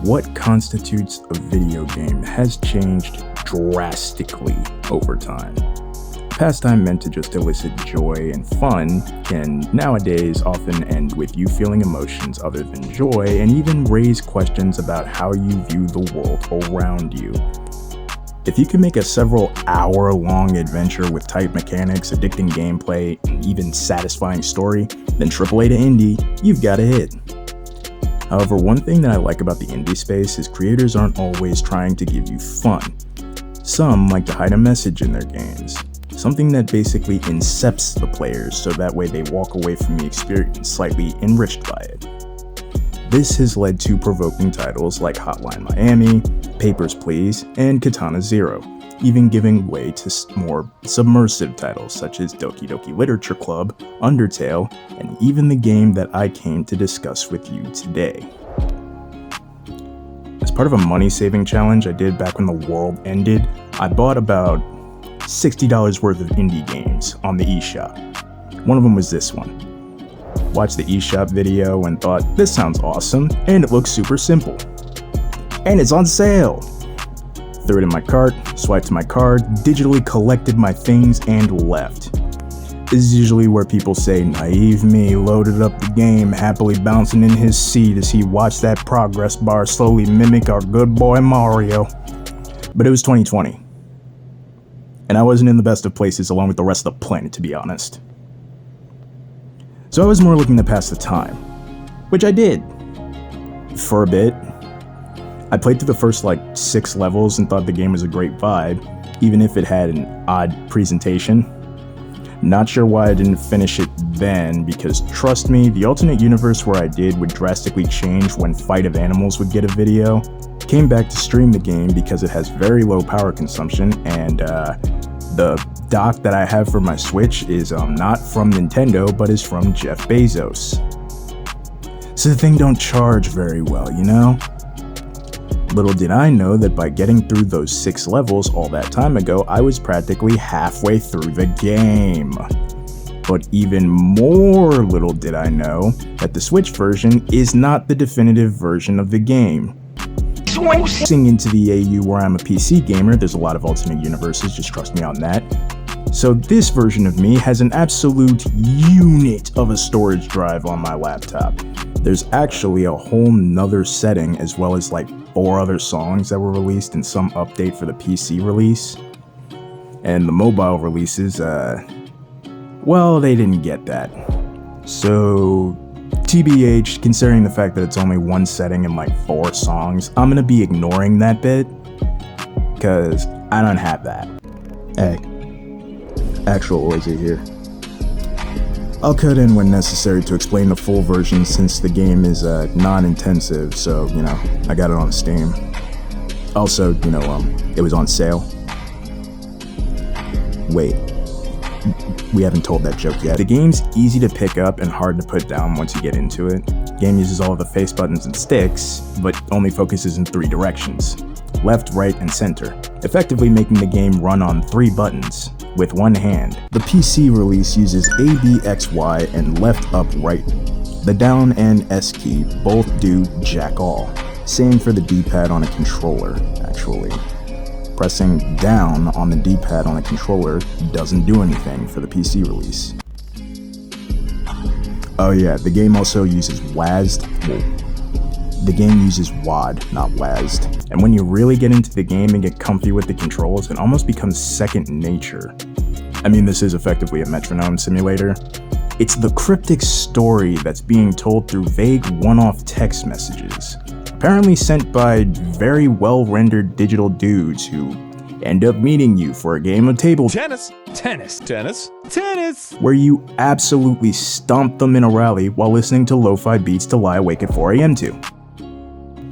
what constitutes a video game has changed drastically over time. Pastime meant to just elicit joy and fun can nowadays often end with you feeling emotions other than joy and even raise questions about how you view the world around you. If you can make a several hour-long adventure with tight mechanics, addicting gameplay, and even satisfying story, then AAA to indie, you've got a hit. However, one thing that I like about the indie space is creators aren't always trying to give you fun. Some like to hide a message in their games, something that basically incepts the players so that way they walk away from the experience slightly enriched by it. This has led to provoking titles like Hotline Miami, Papers, Please, and Katana Zero, even giving way to more submersive titles such as Doki Doki Literature Club, Undertale, and even the game that I came to discuss with you today. As part of a money-saving challenge I did back when the Wrld ended, I bought about $60 worth of indie games on the eShop. One of them was this one. Watched the eShop video and thought, this sounds awesome, and it looks super simple. And it's on sale! Threw it in my cart, swiped my card, digitally collected my things, and left. This is usually where people say, naive me loaded up the game, happily bouncing in his seat as he watched that progress bar slowly mimic our good boy Mario. But it was 2020. And I wasn't in the best of places along with the rest of the planet, to be honest. So I was more looking to pass the time, which I did. For a bit. I played through the first 6 levels and thought the game was a great vibe, even if it had an odd presentation. Not sure why I didn't finish it then, because trust me, the alternate universe where I did would drastically change when Fight of Animals would get a video. Came back to stream the game because it has very low power consumption, and the dock that I have for my Switch is not from Nintendo, but is from Jeff Bezos. So the thing don't charge very well, you know? Little did I know that by getting through those 6 levels all that time ago, I was practically halfway through the game. But even more little did I know that the Switch version is not the definitive version of the game. Switching into the AU where I'm a PC gamer, there's a lot of alternate universes, just trust me on that. So this version of me has an absolute unit of a storage drive on my laptop. There's actually a whole nother setting as well as 4 other songs that were released in some update for the PC release. And the mobile releases, well, they didn't get that. So, TBH, considering the fact that it's only one setting and 4 songs, I'm gonna be ignoring that bit, cause I don't have that. Hey, actual Oizi here. I'll cut in when necessary to explain the full version since the game is non-intensive, so, I got it on Steam. Also, it was on sale. Wait, we haven't told that joke yet. The game's easy to pick up and hard to put down once you get into it. The game uses all of the face buttons and sticks, but only focuses in 3 directions. Left, right, and center, effectively making the game run on 3 buttons, with one hand. The PC release uses A, B, X, Y, and left, up, right. The down and S key both do jack all. Same for the D-pad on a controller, actually. Pressing down on the D-pad on a controller doesn't do anything for the PC release. Oh yeah, the game also uses WASD. The game uses WAD, not WASD. And when you really get into the game and get comfy with the controls, it almost becomes second nature. I mean, this is effectively a metronome simulator. It's the cryptic story that's being told through vague one-off text messages, apparently sent by very well-rendered digital dudes who end up meeting you for a game of table tennis, where you absolutely stomp them in a rally while listening to lo-fi beats to lie awake at 4 a.m. to.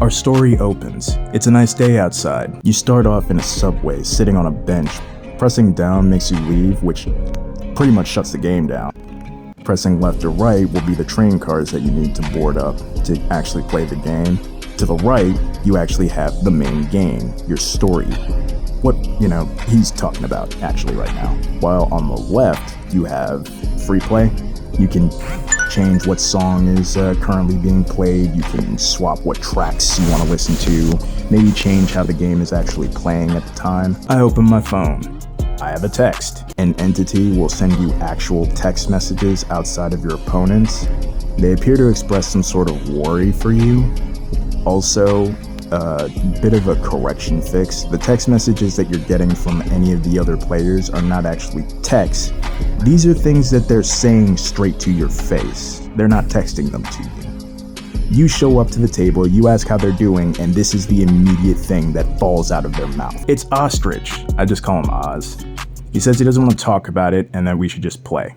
Our story opens. It's a nice day outside. You start off in a subway, sitting on a bench. Pressing down makes you leave, which pretty much shuts the game down. Pressing left or right will be the train cars that you need to board up to actually play the game. To the right, you actually have the main game, your story. What, he's talking about actually right now. While on the left, you have free play. You can change what song is currently being played. You can swap what tracks you want to listen to. Maybe change how the game is actually playing at the time. I open my phone. I have a text. An entity will send you actual text messages outside of your opponents. They appear to express some sort of worry for you. Also, a bit of a correction fix. The text messages that you're getting from any of the other players are not actually text. These are things that they're saying straight to your face. They're not texting them to you. You show up to the table, you ask how they're doing, and this is the immediate thing that falls out of their mouth. It's Ostrich. I just call him Oz. He says he doesn't want to talk about it and that we should just play.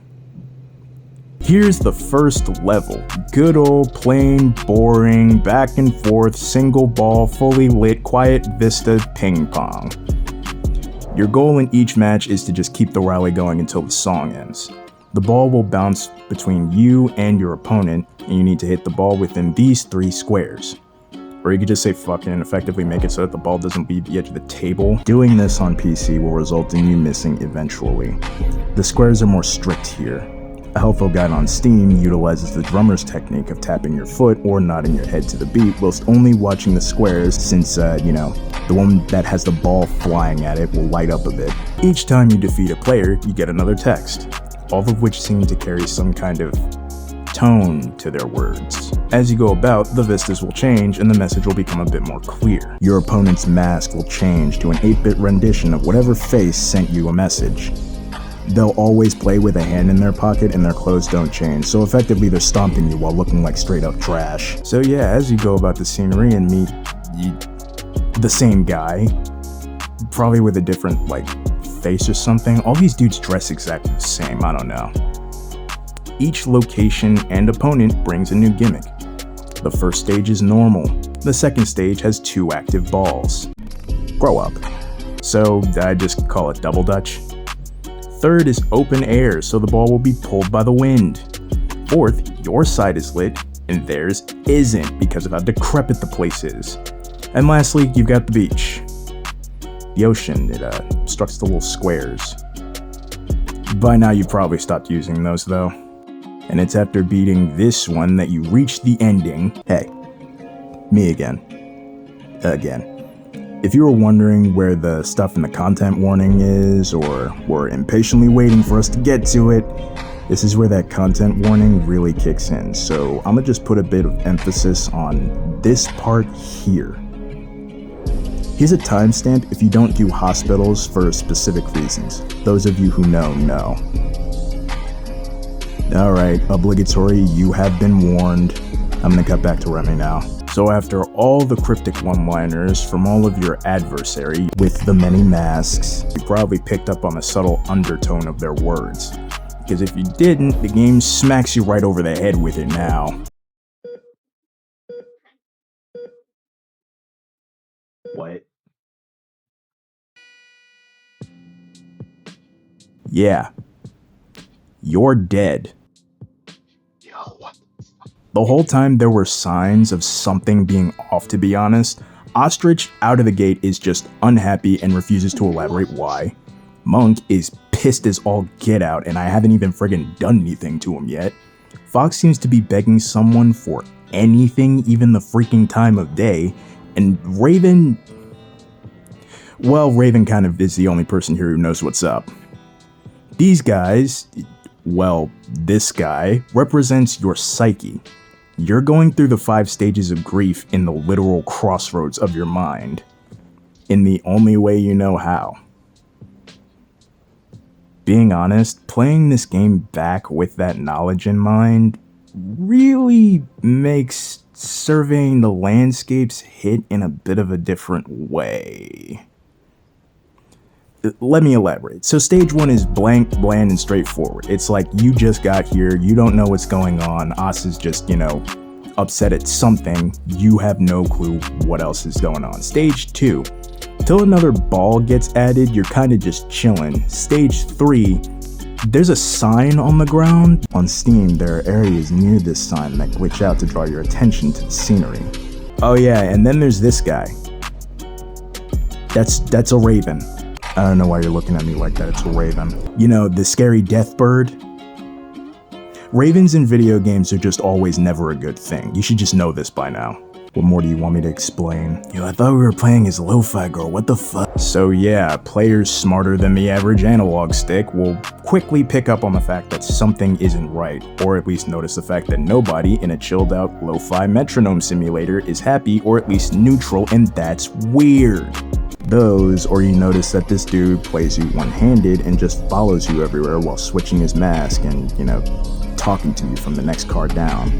Here's the first level. Good old plain, boring, back and forth, single ball, fully lit, quiet vista ping pong. Your goal in each match is to just keep the rally going until the song ends. The ball will bounce between you and your opponent, and you need to hit the ball within these 3 squares. Or you could just say fuck it and effectively make it so that the ball doesn't leave the edge of the table. Doing this on PC will result in you missing eventually. The squares are more strict here. A helpful guide on Steam utilizes the drummer's technique of tapping your foot or nodding your head to the beat whilst only watching the squares since, the one that has the ball flying at it will light up a bit. Each time you defeat a player, you get another text, all of which seem to carry some kind of tone to their words. As you go about, the vistas will change and the message will become a bit more clear. Your opponent's mask will change to an 8-bit rendition of whatever face sent you a message. They'll always play with a hand in their pocket and their clothes don't change, so effectively they're stomping you while looking like straight up trash. So yeah, as you go about the scenery and meet the same guy, probably with a different face or something. All these dudes dress exactly the same, I don't know. Each location and opponent brings a new gimmick. The first stage is normal. The second stage has 2 active balls. Grow up. So I just call it double dutch. Third is open air, so the ball will be pulled by the wind. Fourth, your side is lit, and theirs isn't because of how decrepit the place is. And lastly, you've got the beach. The ocean, it obstructs the little squares. By now you've probably stopped using those though. And it's after beating this one that you reach the ending. Hey, me again. If you were wondering where the stuff in the content warning is, or were impatiently waiting for us to get to it, this is where that content warning really kicks in. So I'm gonna just put a bit of emphasis on this part here. Here's a timestamp if you don't do hospitals for specific reasons. Those of you who know. Alright, obligatory, you have been warned. I'm gonna cut back to Remi now. So after all the cryptic one-liners from all of your adversary with the many masks, you probably picked up on the subtle undertone of their words. Because if you didn't, the game smacks you right over the head with it now. What? Yeah. You're dead. The whole time there were signs of something being off, to be honest. Ostrich out of the gate is just unhappy and refuses to elaborate why. Monk is pissed as all get out and I haven't even friggin' done anything to him yet. Fox seems to be begging someone for anything, even the freaking time of day. And Raven... well, Raven kind of is the only person here who knows what's up. These guys... well, this guy represents your psyche. You're going through the 5 stages of grief in the literal crossroads of your mind. In the only way you know how. Being honest, playing this game back with that knowledge in mind really makes surveying the landscapes hit in a bit of a different way. Let me elaborate. So stage 1 is blank, bland, and straightforward. It's like you just got here, you don't know what's going on, Os is just, upset at something, you have no clue what else is going on. Stage 2, till another ball gets added, you're kinda just chilling. Stage 3, there's a sign on the ground. On Steam, there are areas near this sign that glitch out to draw your attention to the scenery. Oh yeah, and then there's this guy. That's a raven. I don't know why you're looking at me like that, it's a raven. You know, the scary death bird? Ravens in video games are just always never a good thing. You should just know this by now. What more do you want me to explain? Yo, I thought we were playing as Lo-Fi Girl, what the fuck? So yeah, players smarter than the average analog stick will quickly pick up on the fact that something isn't right, or at least notice the fact that nobody in a chilled out lo-fi metronome simulator is happy or at least neutral, and that's weird. Those, or you notice that this dude plays you one-handed and just follows you everywhere while switching his mask and, talking to you from the next car down.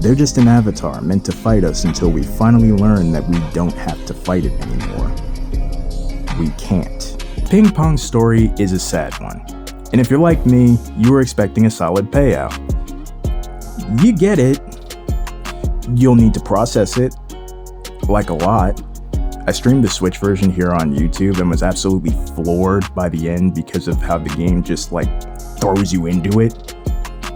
They're just an avatar meant to fight us until we finally learn that we don't have to fight it anymore. We can't. Ping Pong's story is a sad one, and if you're like me, you were expecting a solid payout. You get it. You'll need to process it, like a lot. I streamed the Switch version here on YouTube and was absolutely floored by the end because of how the game just throws you into it.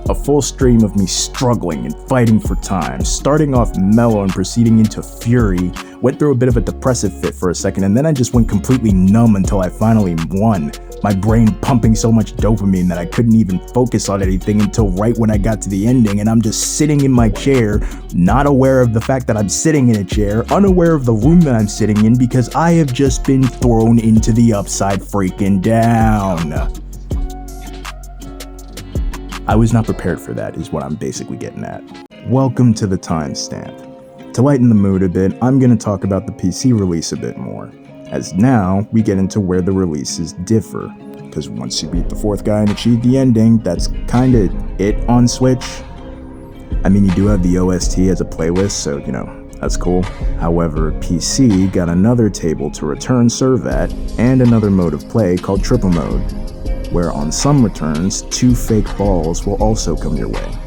A full stream of me struggling and fighting for time, starting off mellow and proceeding into fury, went through a bit of a depressive fit for a second, and then I just went completely numb until I finally won. My brain pumping so much dopamine that I couldn't even focus on anything until right when I got to the ending, and I'm just sitting in my chair, not aware of the fact that I'm sitting in a chair, unaware of the room that I'm sitting in because I have just been thrown into the upside freaking down. I was not prepared for that, is what I'm basically getting at. Welcome to the timestamp. To lighten the mood a bit, I'm going to talk about the PC release a bit more, as now we get into where the releases differ, because once you beat the fourth guy and achieve the ending, that's kinda it on Switch. I mean, you do have the OST as a playlist, so that's cool. However, PC got another table to return serve at, and another mode of play called Triple Mode, where on some returns, 2 fake balls will also come your way.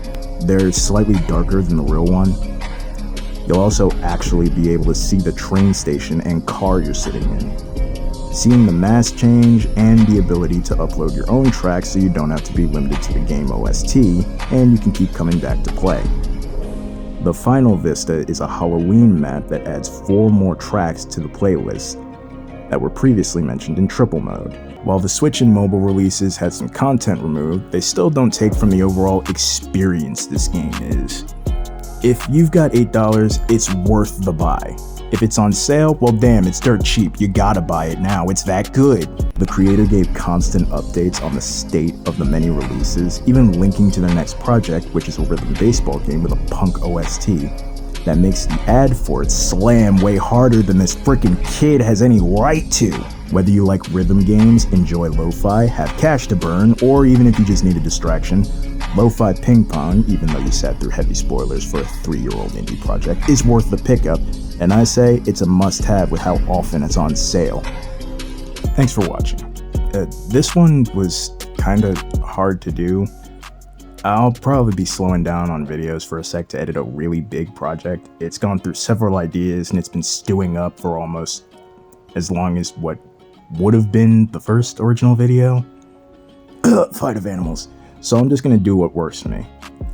They're slightly darker than the real one. You'll also actually be able to see the train station and car you're sitting in, seeing the mask change, and the ability to upload your own tracks so you don't have to be limited to the game OST, and you can keep coming back to play. The final vista is a Halloween map that adds 4 more tracks to the playlist that were previously mentioned in Triple Mode. While the Switch and mobile releases had some content removed, they still don't take from the overall experience this game is. If you've got $8, it's worth the buy. If it's on sale, well damn, it's dirt cheap, you gotta buy it now, it's that good. The creator gave constant updates on the state of the many releases, even linking to the next project, which is a rhythm baseball game with a punk OST. That makes the ad for it slam way harder than this freaking kid has any right to. Whether you like rhythm games, enjoy lo-fi, have cash to burn, or even if you just need a distraction, Lofi Ping Pong, even though you sat through heavy spoilers for a 3-year-old indie project, is worth the pickup, and I say it's a must-have with how often it's on sale. Thanks for watching. This one was kinda hard to do. I'll probably be slowing down on videos for a sec to edit a really big project. It's gone through several ideas and it's been stewing up for almost as long as what would have been the first original video. Fight of animals. So I'm just gonna do what works for me.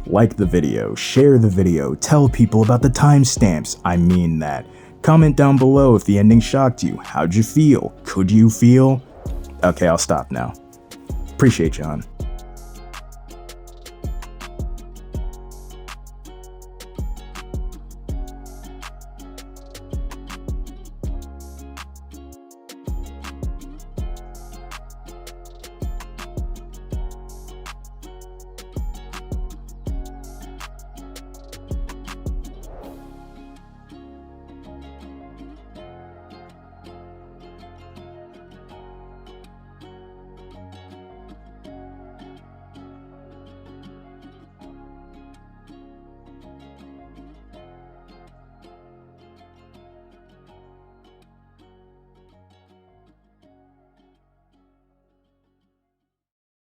Like the video, share the video, tell people about the timestamps. I mean that. Comment down below if the ending shocked you. How'd you feel? Could you feel? Okay, I'll stop now. Appreciate you, hon.